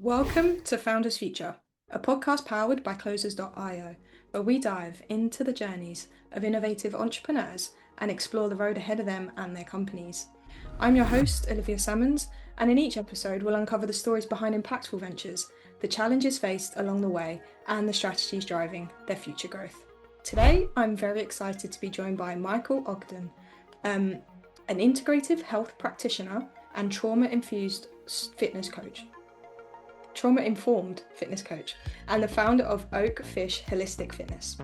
Welcome to Founders Future, a podcast powered by Closers.io, where we dive into the journeys of innovative entrepreneurs and explore the road ahead of them and their companies. I'm your host, Olivia Sammons, and in each episode, we'll uncover the stories behind impactful ventures, the challenges faced along the way, and the strategies driving their future growth. Today, I'm very excited to be joined by Michael Ogden, an integrative health practitioner and trauma-informed fitness coach, and the founder of Oak Fish Holistic Fitness,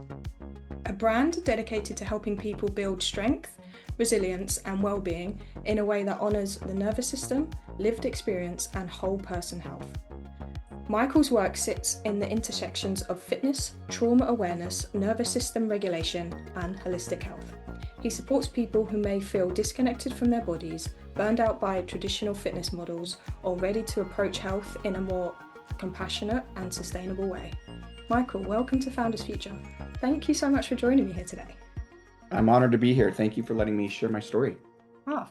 a brand dedicated to helping people build strength, resilience, and well-being in a way that honors the nervous system, lived experience, and whole person health. Michael's work sits in the intersections of fitness, trauma awareness, nervous system regulation, and holistic health. He supports people who may feel disconnected from their bodies, burned out by traditional fitness models, or ready to approach health in a more compassionate and sustainable way. Michael, welcome to Founders Future. Thank you so much for joining me here today. I'm honored to be here. Thank you for letting me share my story.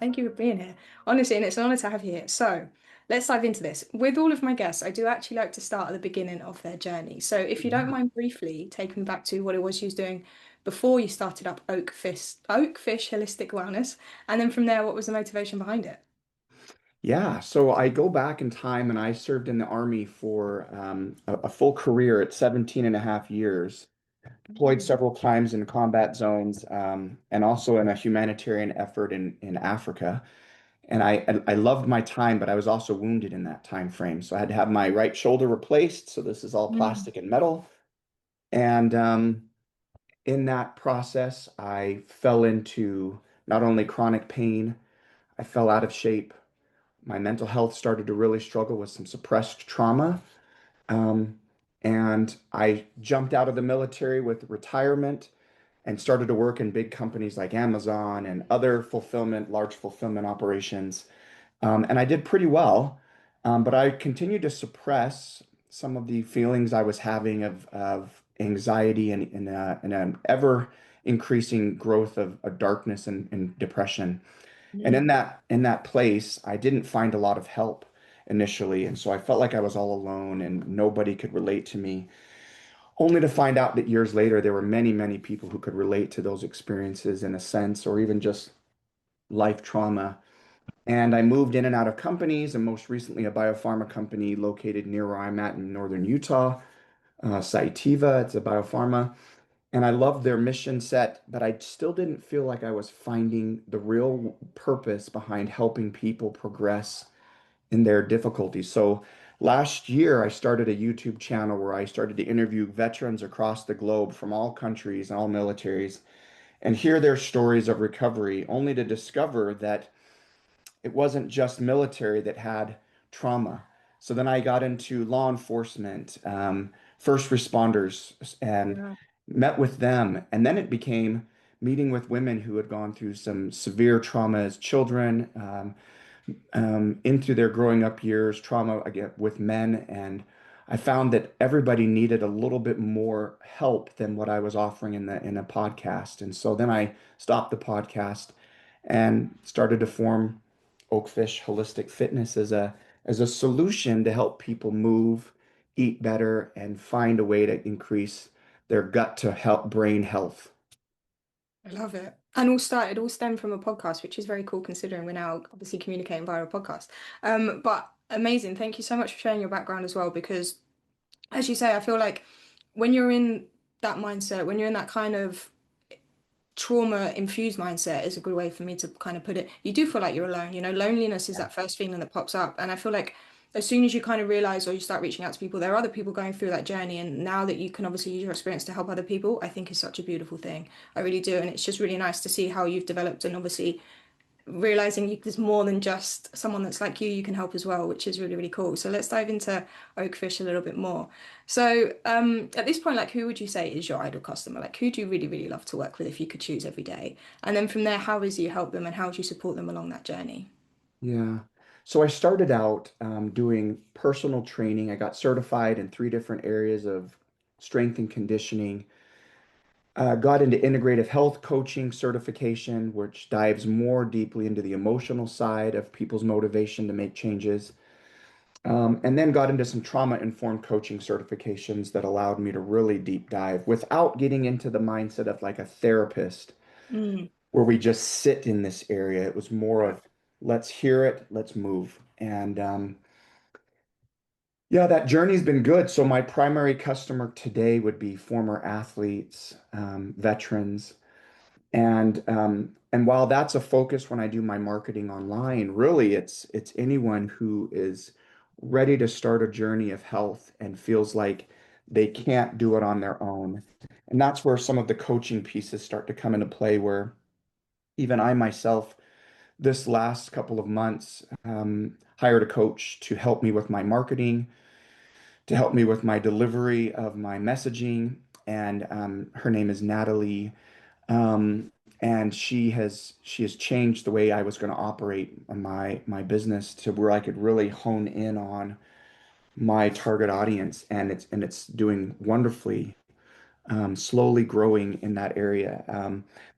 Thank you for being here. Honestly, and it's an honor to have you here. So let's dive into this. With all of my guests, I do actually like to start at the beginning of their journey. So if you don't Yeah. mind briefly taking me back to what it was you was doing before you started up Oak Fish Holistic Wellness, and then from there, what was the motivation behind it? Yeah. So I go back in time and I served in the Army for a full career at 17 and a half years, deployed Mm. several times in combat zones and also in a humanitarian effort in Africa. And I loved my time, but I was also wounded in that time frame. So I had to have my right shoulder replaced. So this is all Mm. plastic and metal. And in that process, I fell into not only chronic pain, I fell out of shape. My mental health started to really struggle with some suppressed trauma. Um, and I jumped out of the military with retirement and started to work in big companies like Amazon and other large fulfillment operations. And I did pretty well, but I continued to suppress some of the feelings I was having of anxiety and an ever increasing growth of darkness and depression. And Mm. in that place, I didn't find a lot of help initially, and so I felt like I was all alone and nobody could relate to me. Only to find out that years later, there were many, many people who could relate to those experiences in a sense, or even just life trauma. And I moved in and out of companies, and most recently, a biopharma company located near where I'm at in northern Utah, Saitiva. It's a biopharma. And I loved their mission set, but I still didn't feel like I was finding the real purpose behind helping people progress in their difficulties. So last year, I started a YouTube channel where I started to interview veterans across the globe from all countries and all militaries and hear their stories of recovery, only to discover that it wasn't just military that had trauma. So then I got into law enforcement, first responders, and Yeah. met with them. And then it became meeting with women who had gone through some severe trauma as children, into their growing up years, trauma again with men. And I found that everybody needed a little bit more help than what I was offering in a podcast. And so then I stopped the podcast and started to form Oakfish Holistic Fitness as a solution to help people move, eat better, and find a way to increase their gut to help brain health. I love it. And all stemmed from a podcast, which is very cool considering we're now obviously communicating via a podcast. But amazing. Thank you so much for sharing your background as well, because as you say, I feel like when you're in that mindset, when you're in that kind of trauma infused mindset is a good way for me to kind of put it. You do feel like you're alone. Loneliness is Yeah. that first feeling that pops up. And I feel like as soon as you kind of realize or you start reaching out to people, there are other people going through that journey. And now that you can obviously use your experience to help other people, I think is such a beautiful thing. I really do. And it's just really nice to see how you've developed and obviously realizing there's more than just someone that's like you can help as well, which is really, really cool. So let's dive into Oakfish a little bit more. So at this point, like who would you say is your ideal customer? Like who do you really, really love to work with if you could choose every day? And then from there, how is you help them and how do you support them along that journey? Yeah. So I started out doing personal training. I got certified in three different areas of strength and conditioning. Got into integrative health coaching certification, which dives more deeply into the emotional side of people's motivation to make changes. And then got into some trauma-informed coaching certifications that allowed me to really deep dive without getting into the mindset of like a therapist Mm. where we just sit in this area. It was more of let's hear it, let's move. And yeah, that journey's been good. So my primary customer today would be former athletes, veterans, and while that's a focus when I do my marketing online, really it's anyone who is ready to start a journey of health and feels like they can't do it on their own. And that's where some of the coaching pieces start to come into play, where even I myself, this last couple of months, hired a coach to help me with my marketing, to help me with my delivery of my messaging. And her name is Natalie. Um, and she has changed the way I was going to operate my business to where I could really hone in on my target audience, and it's doing wonderfully, slowly growing in that area.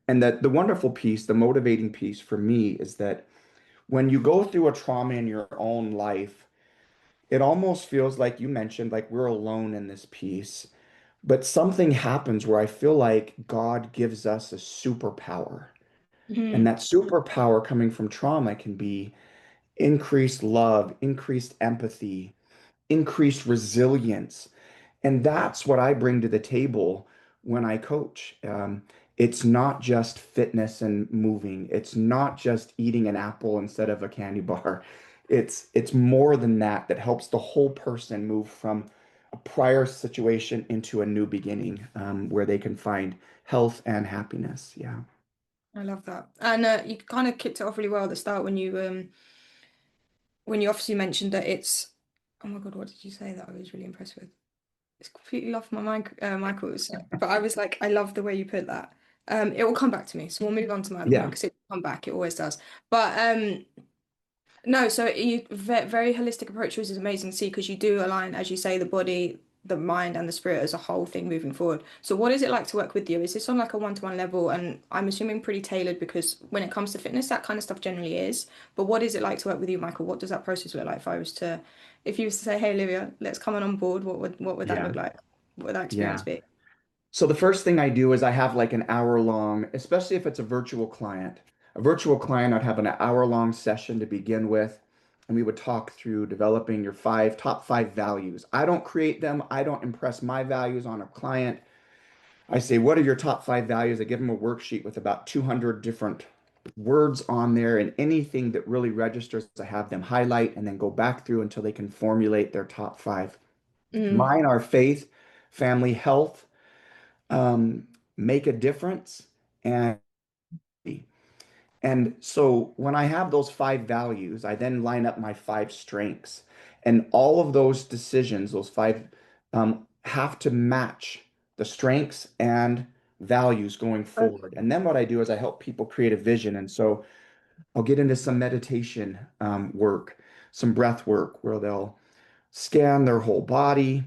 And that the wonderful piece, the motivating piece for me is that when you go through a trauma in your own life, it almost feels like you mentioned, like we're alone in this piece. But something happens where I feel like God gives us a superpower. And Mm. that superpower coming from trauma can be increased love, increased empathy, increased resilience. And that's what I bring to the table when I coach. It's not just fitness and moving. It's not just eating an apple instead of a candy bar. It's more than that that helps the whole person move from a prior situation into a new beginning, where they can find health and happiness. Yeah. I love that. And you kind of kicked it off really well at the start when you obviously mentioned that it's oh my God, what did you say that I was really impressed with? It's completely off my mind, Michael's. But I was like, I love the way you put that. It will come back to me, so we'll move on to my other point Yeah. because it will come back. It always does. But no, so you very holistic approach, which is amazing to see because you do align, as you say, the body, the mind, and the spirit as a whole thing moving forward. So, what is it like to work with you? Is this on like a one-to-one level? And I'm assuming pretty tailored because when it comes to fitness, that kind of stuff generally is. But what is it like to work with you, Michael? What does that process look like? If you was to say, "Hey, Olivia, let's come on board," what would that Yeah. look like? What would that experience Yeah. be? So the first thing I do is I have like an hour long, especially if it's a virtual client, I'd have an hour long session to begin with. And we would talk through developing your top five values. I don't create them. I don't impress my values on a client. I say, what are your top five values? I give them a worksheet with about 200 different words on there, and anything that really registers, I have them highlight and then go back through until they can formulate their top five. Mm, Mine are faith, family, health, um, make a difference, and so when I have those five values, I then line up my five strengths, and all of those decisions, those five, have to match the strengths and values going forward. And then what I do is I help people create a vision, and so I'll get into some meditation work, some breath work, where they'll scan their whole body,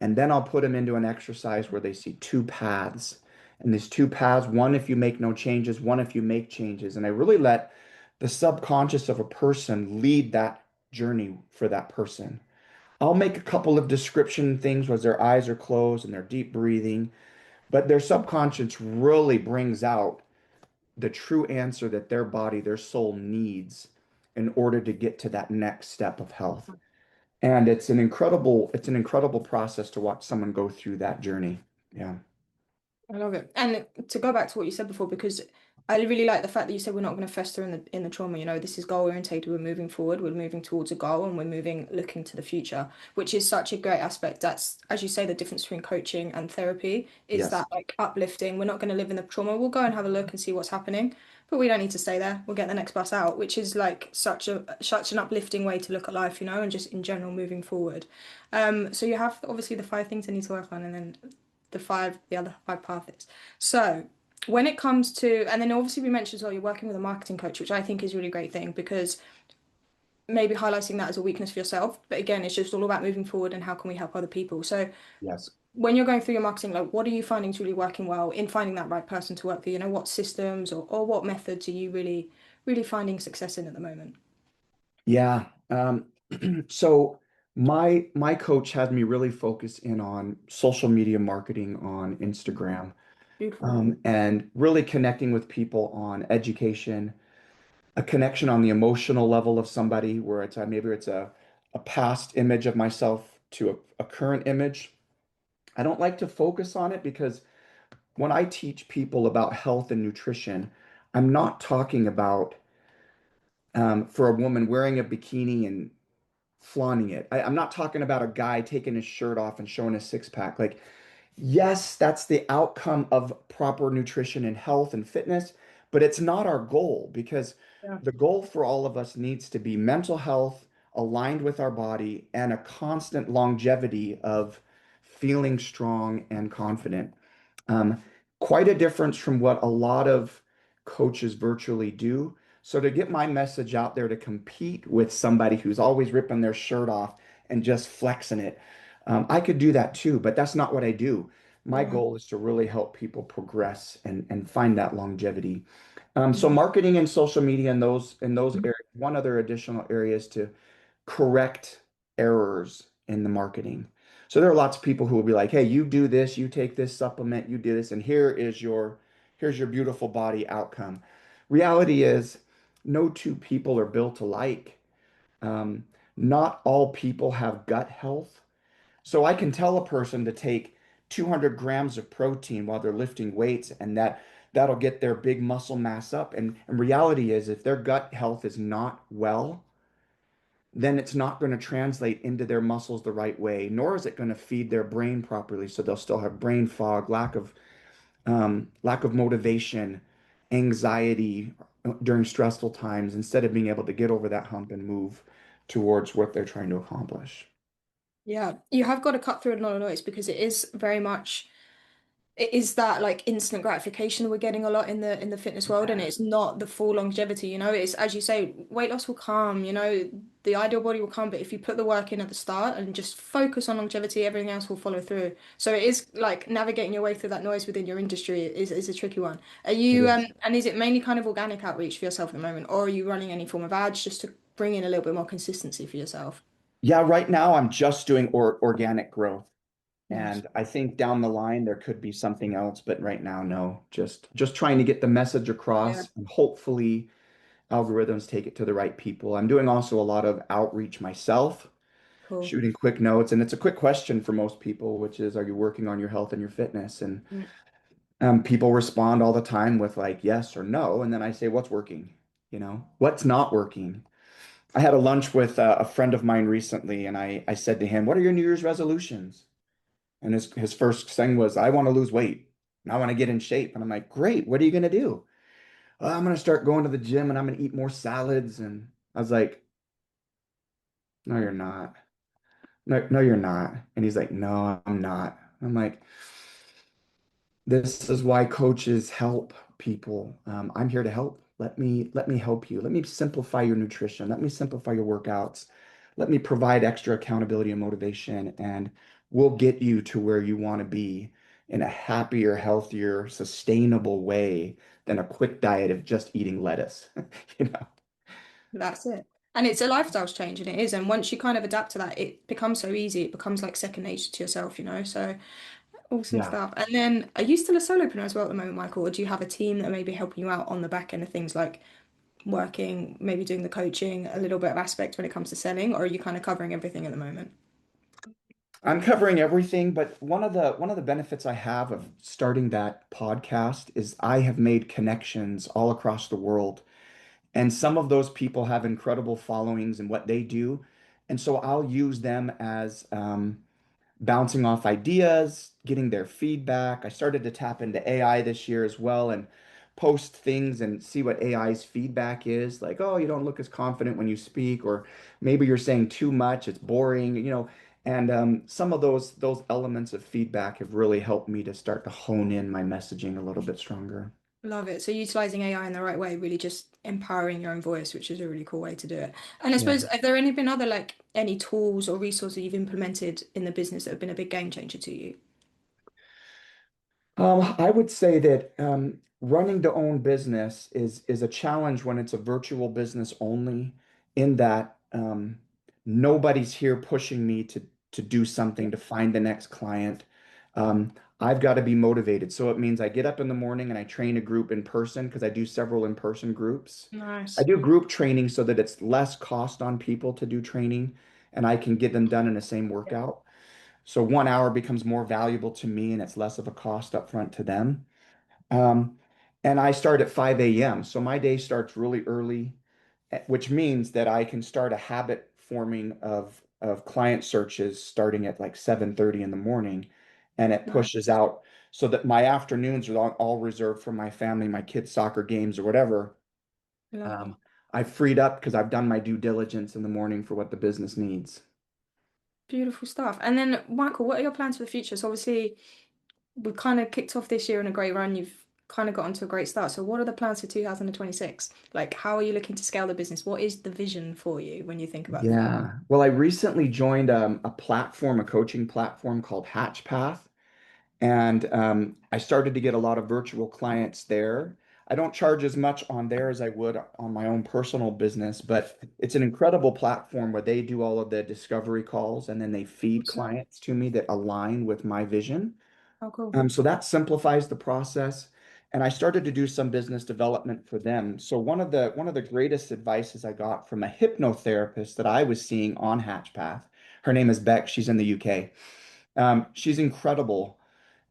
and then I'll put them into an exercise where they see two paths. And these two paths, one if you make no changes, one if you make changes. And I really let the subconscious of a person lead that journey for that person. I'll make a couple of description things where their eyes are closed and they're deep breathing, but their subconscious really brings out the true answer that their body, their soul needs in order to get to that next step of health. And it's an incredible process to watch someone go through that journey. Yeah. I love it. And to go back to what you said before, because I really like the fact that you said we're not going to fester in the trauma. You know, this is goal orientated. We're moving forward. We're moving towards a goal, and we're moving looking to the future, which is such a great aspect. That's, as you say, the difference between coaching and therapy is Yes. that like uplifting. We're not going to live in the trauma. We'll go and have a look and see what's happening, but we don't need to stay there. We'll get the next bus out, which is like such an uplifting way to look at life, you know, and just in general moving forward. So you have obviously the five things I need to work on, and then the other five paths. So when it comes to, and then obviously we mentioned as well, you're working with a marketing coach, which I think is a really great thing because maybe highlighting that as a weakness for yourself. But again, it's just all about moving forward and how can we help other people. So Yes. when you're going through your marketing, like what are you finding is really working well in finding that right person to work with? You know, what systems or what methods are you really finding success in at the moment? Yeah. So My coach had me really focus in on social media marketing on Instagram, Beautiful. and really connecting with people on education, a connection on the emotional level of somebody where maybe it's a past image of myself to a current image. I don't like to focus on it because when I teach people about health and nutrition, I'm not talking about for a woman wearing a bikini and flaunting it. I'm not talking about a guy taking his shirt off and showing his six pack. Like, yes, that's the outcome of proper nutrition and health and fitness, but it's not our goal because Yeah. the goal for all of us needs to be mental health aligned with our body and a constant longevity of feeling strong and confident. Um, Quite a difference from what a lot of coaches virtually do. So to get my message out there to compete with somebody who's always ripping their shirt off and just flexing it, I could do that too, but that's not what I do. My Yeah. goal is to really help people progress and find that longevity. So Mhm. marketing and social media and those areas, one other additional area is to correct errors in the marketing. So there are lots of people who will be like, "Hey, you do this, you take this supplement, you do this, and here's your beautiful body outcome." Reality is, no two people are built alike. Um, Not all people have gut health. So I can tell a person to take 200 grams of protein while they're lifting weights, and that'll get their big muscle mass up. And reality is, if their gut health is not well, then it's not going to translate into their muscles the right way, nor is it going to feed their brain properly. So they'll still have brain fog, lack of motivation, anxiety during stressful times, instead of being able to get over that hump and move towards what they're trying to accomplish. Yeah, you have got to cut through a lot of noise because it is very much it is that like instant gratification we're getting a lot in the fitness world, and Yeah. it's not the full longevity, you know. It's as you say, weight loss will come, you know, the ideal body will come, but if you put the work in at the start and just focus on longevity, everything else will follow through. So it is like navigating your way through that noise within your industry is a tricky one. Are It you is. and is it mainly kind of organic outreach for yourself at the moment, or are you running any form of ads just to bring in a little bit more consistency for yourself? Yeah, right now I'm just doing organic growth. Nice. And I think down the line there could be something else, but right now, no. Just trying to get the message Yeah, across and hopefully algorithms take it to the right people. I'm doing also a lot of outreach myself, cool. shooting quick notes, and it's a quick question for most people, which is, are you working on your health and your fitness? And Mm. people respond all the time with like yes or no, and then I say, what's working? What's not working? I had a lunch with a friend of mine recently, and I said to him, "What are your New Year's resolutions?" And his first thing was, "I want to lose weight and I want to get in shape." And I'm like, "Great, what are you gonna do?" I'm gonna start going to the gym and I'm gonna eat more salads. And I was like, "No, you're not. No, no, you're not." And he's like, "No, I'm not." I'm like, this is why coaches help people. I'm here to help. Let me help you. Let me simplify your nutrition. Let me simplify your workouts. Let me provide extra accountability and motivation, and we'll get you to where you want to be in a happier, healthier, sustainable way than a quick diet of just eating lettuce. You know? That's it. And it's a lifestyle change, and it is. And once you kind of adapt to that, it becomes so easy. It becomes like second nature to yourself, you know? So awesome Yeah. stuff. And then, are you still a solopreneur as well at the moment, Michael? Or do you have a team that may be helping you out on the back end of things like working, maybe doing the coaching, a little bit of aspect when it comes to selling? Or are you kind of covering everything at the moment? I'm covering everything, but one of the benefits I have of starting that podcast is I have made connections all across the world. And some of those people have incredible followings in what they do. And so I'll use them as bouncing off ideas, getting their feedback. I started to tap into AI this year as well and post things and see what AI's feedback is. Like, oh, you don't look as confident when you speak, or maybe you're saying too much, it's boring. And some of those elements of feedback have really helped me to start to hone in my messaging a little bit stronger. Love it. So utilizing AI in the right way, really just empowering your own voice, which is a really cool way to do it. And I Yeah. suppose, have there any been other like any tools or resources you've implemented in the business that have been a big game changer to you? I would say that running the own business is a challenge when it's a virtual business only, in that Nobody's here pushing me to do Yeah. something to find the next client. Um, I've got to be motivated. So it means I get up in the morning and I train a group in person because I do several in-person groups. I Nice. do group training so that it's less cost on people to do training and I can get them done in the same Yeah. workout. So 1 hour becomes more valuable to me and it's less of a cost up front to them. Um, and I start at 5 a.m. So my day starts really early, which means that I can start a habit forming of client searches starting at like 7:30 in the morning. And it pushes Nice. out so that my afternoons are all reserved for my family, my kids' soccer games or whatever. Love it. Um, I've freed up because I've done my due diligence in the morning for what the business needs. Beautiful stuff. And then, Michael, what are your plans for the future? So obviously, we've kind of kicked off this year in a great run. You've kind of got onto a great start. So what are the plans for 2026? Like, how are you looking to scale the business? What is the vision for you when you think about the future? Yeah. Well, I recently joined a platform, a coaching platform called Hatchpath. And I started to get a lot of virtual clients there. I don't charge as much on there as I would on my own personal business, but it's an incredible platform where they do all of the discovery calls and then they feed Awesome. clients to me that align with my vision. Oh, cool. So that simplifies the process. And I started to do some business development for them. So one of the greatest advices I got from a hypnotherapist that I was seeing on Hatchpath, her name is Beck. She's in the UK. She's incredible.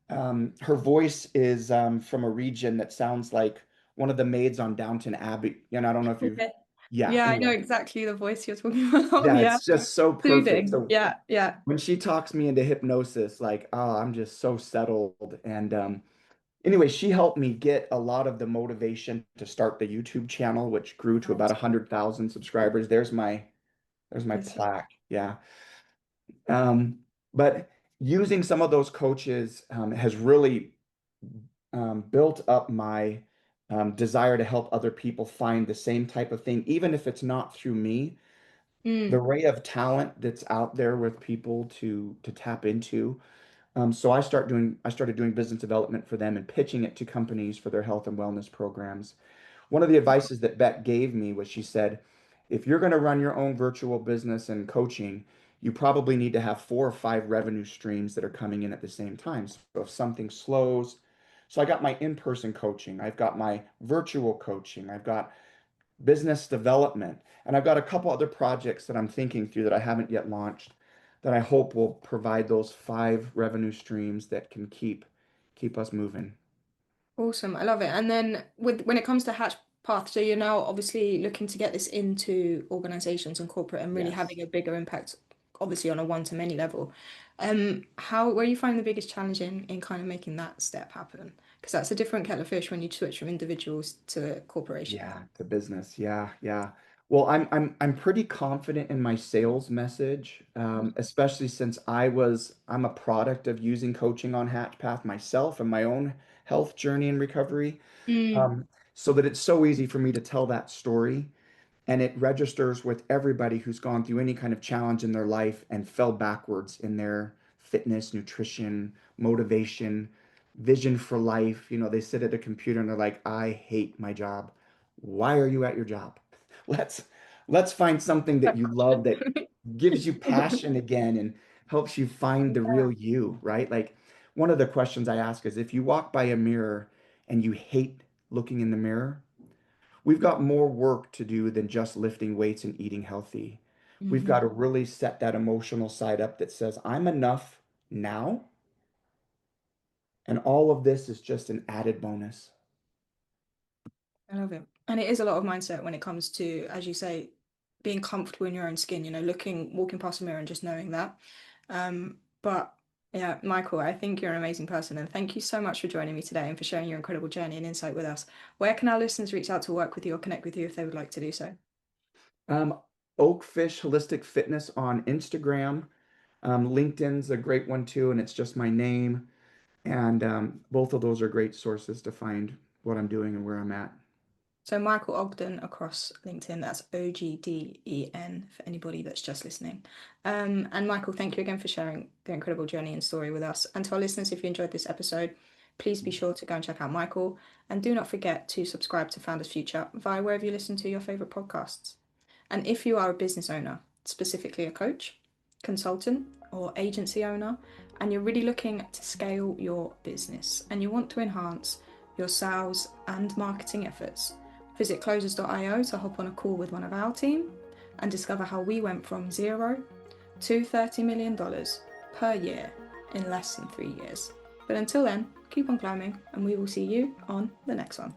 Her voice is from a region that sounds like one of the maids on Downton Abbey. I don't know if you've, Yeah. yeah, Yeah, I know anyway. exactly the voice you're talking about. Yeah, Yeah. it's just so perfect. Soothing. So Yeah, yeah. when she talks me into hypnosis, like, oh, I'm just so settled. And anyway, she helped me get a lot of the motivation to start the YouTube channel, which grew to about Nice. 100,000 subscribers. There's my Yes. plaque. Yeah. But using some of those coaches has really built up my desire to help other people find the same type of thing, even if it's not through me. The Mm. array of talent that's out there with people to tap into. So I started doing business development for them and pitching it to companies for their health and wellness programs. One of the advices that Beck gave me was she said, if you're going to run your own virtual business and coaching, you probably need to have 4 or 5 revenue streams that are coming in at the same time. So if something slows, so I got my in-person coaching, I've got my virtual coaching, I've got business development, and I've got a couple other projects that I'm thinking through that I haven't yet launched that I hope will provide those 5 revenue streams that can keep us moving. Awesome. I love it. And then with when it comes to Hatch Path, so you're now obviously looking to get this into organizations and corporate and really Yes. having a bigger impact, obviously on a one-to-many level. How where you find the biggest challenge in kind of making that step happen? Because that's a different kettle of fish when you switch from individuals to corporation. Yeah, to business. Yeah, yeah. Well, I'm pretty confident in my sales message, especially since I'm a product of using coaching on HatchPath myself and my own health journey and recovery. Mm. So that it's so easy for me to tell that story. And it registers with everybody who's gone through any kind of challenge in their life and fell backwards in their fitness, nutrition, motivation, vision for life. They sit at a computer and they're like, I hate my job. Why are you at your job? Let's let's find something that That you love question. that gives you passion again and helps you find the real you, right? Like one of the questions I ask is if you walk by a mirror and you hate looking in the mirror, we've got more work to do than just lifting weights and eating healthy. We've got Hmm. to really set that emotional side up that says, I'm enough now, and all of this is just an added bonus. I love it. And it is a lot of mindset when it comes to, as you say, being comfortable in your own skin, walking past a mirror and just knowing that. But yeah, Michael, I think you're an amazing person. And thank you so much for joining me today and for sharing your incredible journey and insight with us. Where can our listeners reach out to work with you or connect with you if they would like to do so? Um, Oakfish Holistic Fitness on Instagram. LinkedIn's a great one too, and it's just my name. And both of those are great sources to find what I'm doing and where I'm at. So Michael Ogden across LinkedIn, that's Ogden for anybody that's just listening. And Michael, thank you again for sharing the incredible journey and story with us. And to our listeners, if you enjoyed this episode, please be sure to go and check out Michael. And do not forget to subscribe to Founders Future via wherever you listen to your favorite podcasts. And if you are a business owner specifically a coach, consultant, or agency owner, and you're really looking to scale your business and you want to enhance your sales and marketing efforts, visit closers.io to hop on a call with one of our team and discover how we went from $0 to $30 million per year in less than 3 years. But until then, keep on climbing and we will see you on the next one.